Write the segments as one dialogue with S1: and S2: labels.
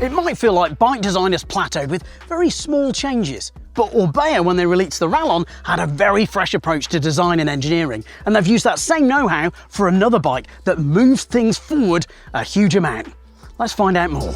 S1: It might feel like bike design has plateaued with very small changes, but Orbea, when they released the Rallon, had a very fresh approach to design and engineering, and they've used that same know-how for another bike that moves things forward a huge amount. Let's find out more.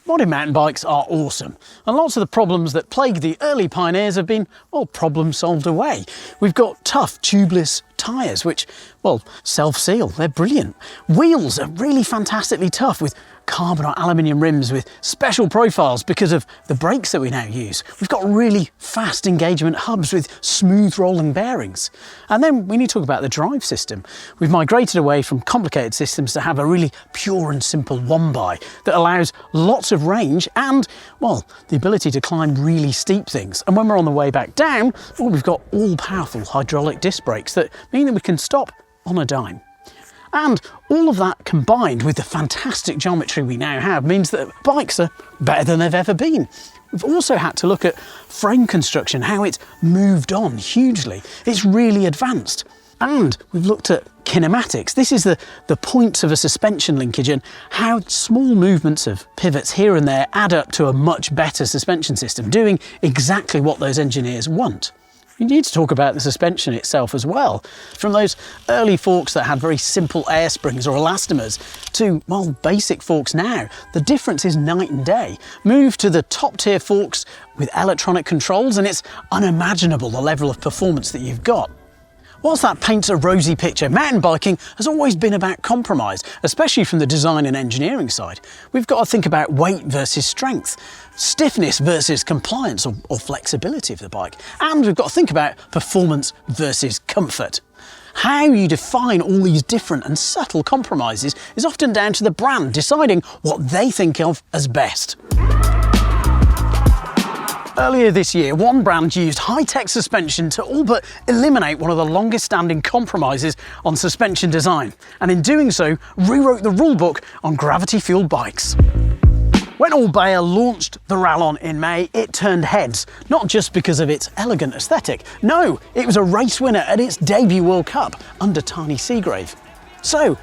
S1: Modern mountain bikes are awesome, and lots of the problems that plagued the early pioneers have been, well, problem solved away. We've got tough tubeless tyres which, well, self-seal. They're brilliant. Wheels are really fantastically tough with carbon or aluminium rims with special profiles because of the brakes that we now use. We've got really fast engagement hubs with smooth rolling bearings. And then we need to talk about the drive system. We've migrated away from complicated systems to have a really pure and simple one-by that allows lots of range and, well, the ability to climb really steep things. And when we're on the way back down, well, we've got all-powerful hydraulic disc brakes that mean that we can stop on a dime. And all of that combined with the fantastic geometry we now have means that bikes are better than they've ever been. We've also had to look at frame construction, how it's moved on hugely. It's really advanced. And we've looked at kinematics. This is the points of a suspension linkage and how small movements of pivots here and there add up to a much better suspension system, doing exactly what those engineers want. You need to talk about the suspension itself as well. From those early forks that had very simple air springs or elastomers to, well, basic forks now, the difference is night and day. Move to the top tier forks with electronic controls and it's unimaginable the level of performance that you've got. Whilst that paints a rosy picture, mountain biking has always been about compromise, especially from the design and engineering side. We've got to think about weight versus strength, stiffness versus compliance or flexibility of the bike, and we've got to think about performance versus comfort. How you define all these different and subtle compromises is often down to the brand deciding what they think of as best. Earlier this year, one brand used high-tech suspension to all but eliminate one of the longest-standing compromises on suspension design, and in doing so, rewrote the rulebook on gravity-fueled bikes. When Orbea launched the Rallon in May, it turned heads, not just because of its elegant aesthetic. No, it was a race winner at its debut World Cup under Tiny Seagrave. So,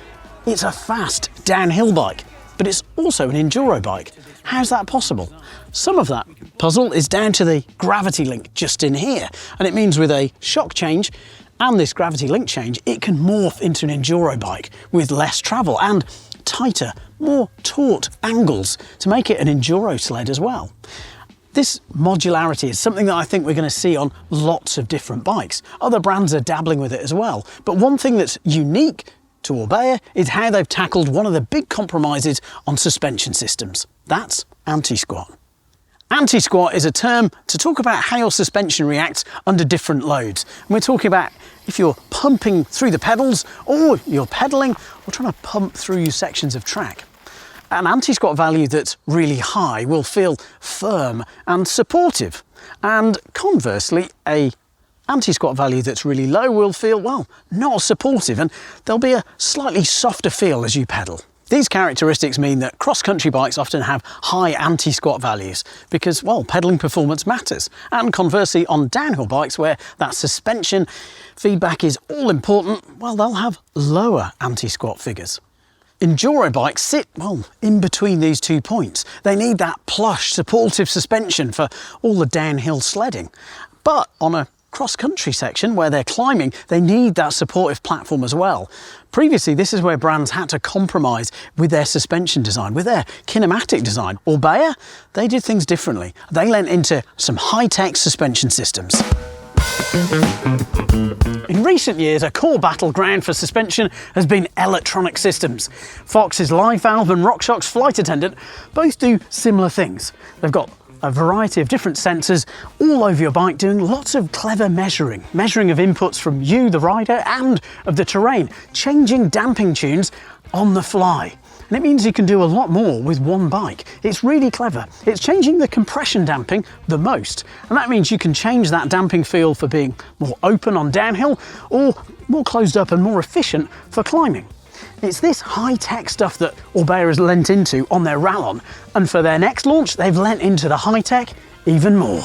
S1: it's a fast downhill bike, but it's also an enduro bike. How's that possible? Some of that puzzle is down to the gravity link just in here, and it means with a shock change and this gravity link change, it can morph into an enduro bike with less travel and tighter, more taut angles to make it an enduro sled as well. This modularity is something that I think we're going to see on lots of different bikes. Other brands are dabbling with it as well, but one thing that's unique to Orbea is how they've tackled one of the big compromises on suspension systems. That's anti-squat. Anti-squat is a term to talk about how your suspension reacts under different loads. And we're talking about if you're pumping through the pedals or you're pedaling or trying to pump through sections of track. An anti-squat value that's really high will feel firm and supportive. And conversely, a anti-squat value that's really low will feel, well, not supportive, and there'll be a slightly softer feel as you pedal. These characteristics mean that cross-country bikes often have high anti-squat values because, well, pedaling performance matters. And conversely, on downhill bikes where that suspension feedback is all important, well, they'll have lower anti-squat figures. Enduro bikes sit, well, in between these 2 points. They need that plush, supportive suspension for all the downhill sledding. But on a cross-country section where they're climbing, they need that supportive platform as well. Previously, this is where brands had to compromise with their suspension design, with their kinematic design. Orbea, they did things differently. They lent into some high-tech suspension systems. In recent years, a core battleground for suspension has been electronic systems. Fox's live valve and RockShox's flight attendant both do similar things. They've got a variety of different sensors all over your bike doing lots of clever measuring of inputs from you, the rider, and of the terrain, changing damping tunes on the fly. And it means you can do a lot more with one bike. It's really clever. It's changing the compression damping the most, and that means you can change that damping feel for being more open on downhill or more closed up and more efficient for climbing. It's this high-tech stuff that Orbea has lent into on their Rallon, and for their next launch, they've lent into the high-tech even more.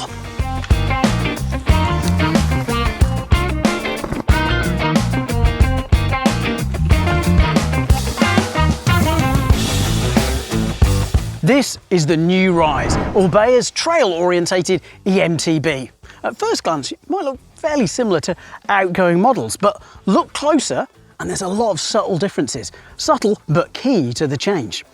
S1: This is the new Rise, Orbea's trail-orientated eMTB. At first glance, it might look fairly similar to outgoing models, but look closer and there's a lot of subtle differences. Subtle, but key to the change.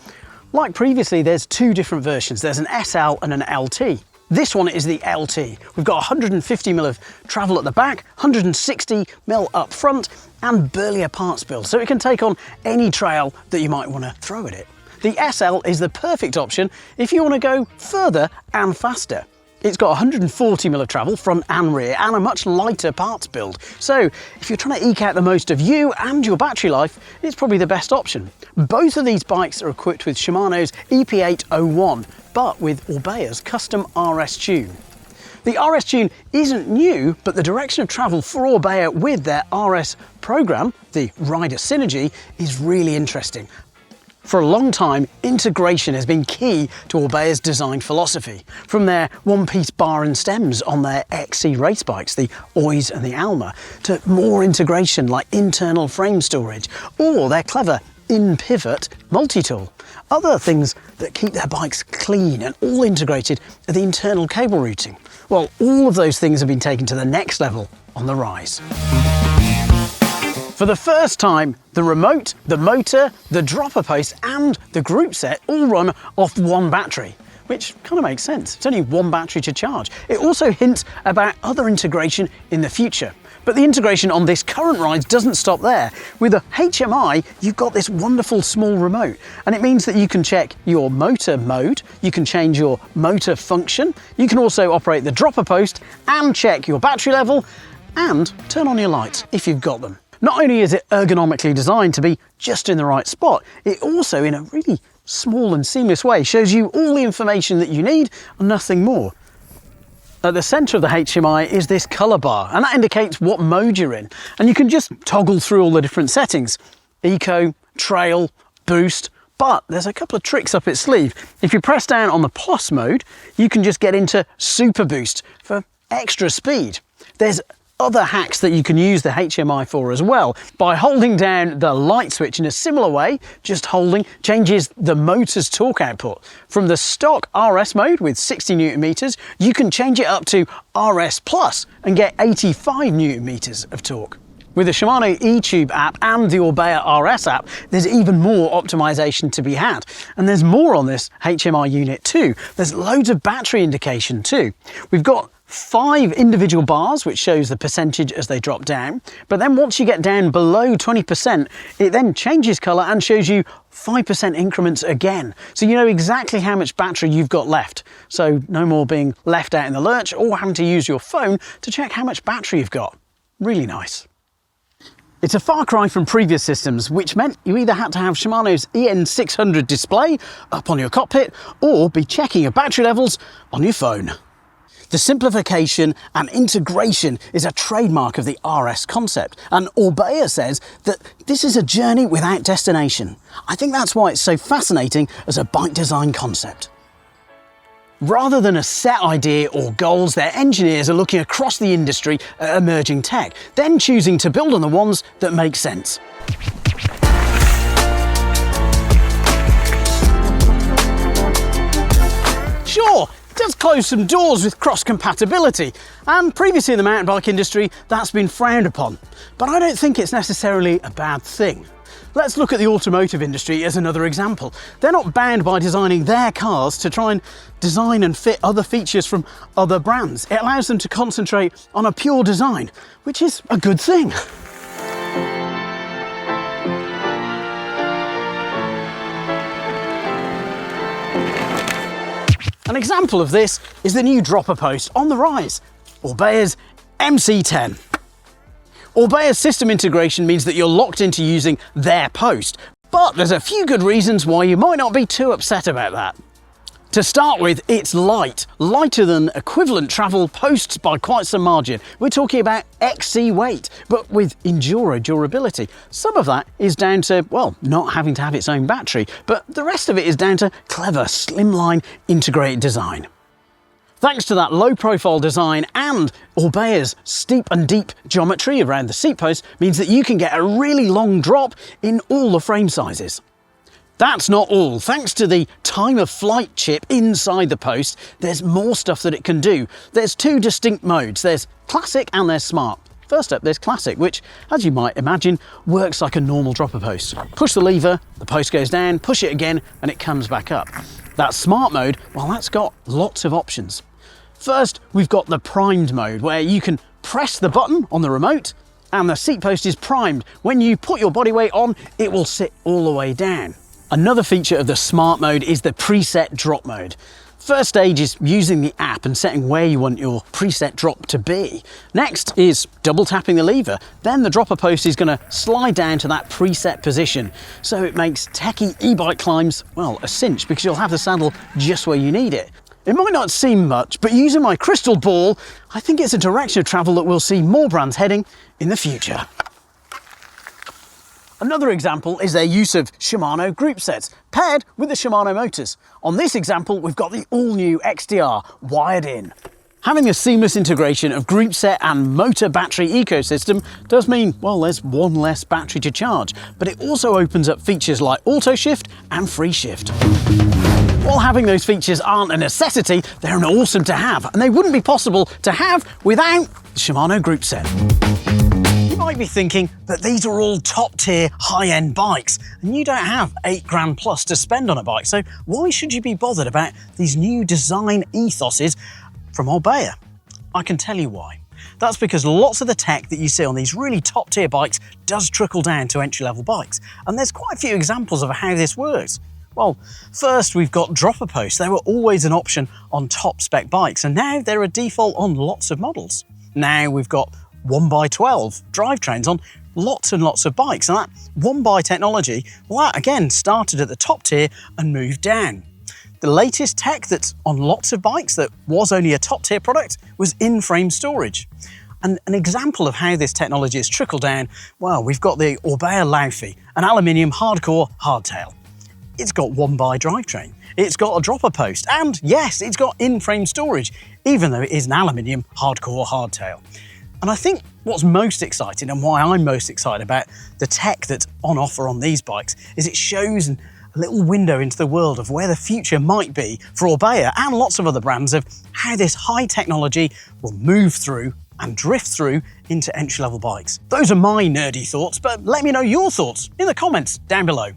S1: Like previously, there's two different versions. There's an SL and an LT. This one is the LT. We've got 150mm of travel at the back, 160mm up front, and burlier parts build, so it can take on any trail that you might want to throw at it. The SL is the perfect option if you want to go further and faster. It's got 140mm of travel, front and rear, and a much lighter parts build. So if you're trying to eke out the most of you and your battery life, it's probably the best option. Both of these bikes are equipped with Shimano's EP801, but with Orbea's custom RS tune. The RS tune isn't new, but the direction of travel for Orbea with their RS program, the Rider Synergy, is really interesting. For a long time, integration has been key to Orbea's design philosophy. From their one-piece bar and stems on their XC race bikes, the Ois and the Alma, to more integration like internal frame storage, or their clever in-pivot multi-tool. Other things that keep their bikes clean and all integrated are the internal cable routing. Well, all of those things have been taken to the next level on the Rise. For the first time, the remote, the motor, the dropper post and the group set all run off one battery, which kind of makes sense. It's only one battery to charge. It also hints about other integration in the future. But the integration on this current Rise doesn't stop there. With a HMI, you've got this wonderful small remote, and it means that you can check your motor mode, you can change your motor function, you can also operate the dropper post and check your battery level and turn on your lights if you've got them. Not only is it ergonomically designed to be just in the right spot, it also, in a really small and seamless way, shows you all the information that you need and nothing more. At the centre of the HMI is this colour bar, and that indicates what mode you're in. And you can just toggle through all the different settings. Eco, Trail, Boost, but there's a couple of tricks up its sleeve. If you press down on the Plus mode, you can just get into Super Boost for extra speed. There's other hacks that you can use the HMI for as well. By holding down the light switch in a similar way, just holding changes the motor's torque output. From the stock RS mode with 60 Nm, you can change it up to RS Plus and get 85 Nm of torque. With the Shimano eTube app and the Orbea RS app, there's even more optimization to be had. And there's more on this HMI unit too. There's loads of battery indication too. We've got 5 individual bars, which shows the percentage as they drop down. But then once you get down below 20%, it then changes colour and shows you 5% increments again. So you know exactly how much battery you've got left. So no more being left out in the lurch or having to use your phone to check how much battery you've got. Really nice. It's a far cry from previous systems, which meant you either had to have Shimano's EN600 display up on your cockpit or be checking your battery levels on your phone. The simplification and integration is a trademark of the RS concept, and Orbea says that this is a journey without destination. I think that's why it's so fascinating as a bike design concept. Rather than a set idea or goals, their engineers are looking across the industry at emerging tech, then choosing to build on the ones that make sense. Sure, it does close some doors with cross-compatibility, and previously in the mountain bike industry that's been frowned upon, but I don't think it's necessarily a bad thing. Let's look at the automotive industry as another example. They're not bound by designing their cars to try and design and fit other features from other brands. It allows them to concentrate on a pure design, which is a good thing. An example of this is the new dropper post on the Rise, Orbea's MC10. Orbea's system integration means that you're locked into using their post, but there's a few good reasons why you might not be too upset about that. To start with, it's light, lighter than equivalent travel posts by quite some margin. We're talking about XC weight, but with Enduro durability. Some of that is down to, well, not having to have its own battery, but the rest of it is down to clever, slimline, integrated design. Thanks to that low-profile design and Orbea's steep and deep geometry around the seat post means that you can get a really long drop in all the frame sizes. That's not all. Thanks to the time of flight chip inside the post, there's more stuff that it can do. There's two distinct modes. There's classic and there's smart. First up, there's classic, which, as you might imagine, works like a normal dropper post. Push the lever, the post goes down, push it again, and it comes back up. That smart mode, well, that's got lots of options. First, we've got the primed mode, where you can press the button on the remote, and the seat post is primed. When you put your body weight on, it will sit all the way down. Another feature of the smart mode is the preset drop mode. First stage is using the app and setting where you want your preset drop to be. Next is double tapping the lever. Then the dropper post is going to slide down to that preset position. So it makes techie e-bike climbs, well, a cinch, because you'll have the saddle just where you need it. It might not seem much, but using my crystal ball, I think it's a direction of travel that we'll see more brands heading in the future. Another example is their use of Shimano group sets, paired with the Shimano motors. On this example, we've got the all-new XDR wired in. Having a seamless integration of group set and motor battery ecosystem does mean, well, there's one less battery to charge, but it also opens up features like auto shift and free shift. While having those features aren't a necessity, they're an awesome to have, and they wouldn't be possible to have without the Shimano group set. You might be thinking that these are all top tier high-end bikes and you don't have £8 grand plus to spend on a bike, so why should you be bothered about these new design ethoses from Orbea? I can tell you why. That's because lots of the tech that you see on these really top tier bikes does trickle down to entry-level bikes, and there's quite a few examples of how this works. Well, first we've got dropper posts. They were always an option on top spec bikes, and now they're a default on lots of models. Now we've got 1x12 drivetrains on lots and lots of bikes, and that 1x technology, well, that again started at the top tier and moved down. The latest tech that's on lots of bikes that was only a top tier product was in-frame storage. And an example of how this technology has trickled down, well, we've got the Orbea Rallon, an aluminium hardcore hardtail. It's got 1x drivetrain, it's got a dropper post, and yes, it's got in-frame storage, even though it is an aluminium hardcore hardtail. And I think what's most exciting, and why I'm most excited about the tech that's on offer on these bikes, is it shows a little window into the world of where the future might be for Orbea and lots of other brands, of how this high technology will move through and drift through into entry-level bikes. Those are my nerdy thoughts, but let me know your thoughts in the comments down below.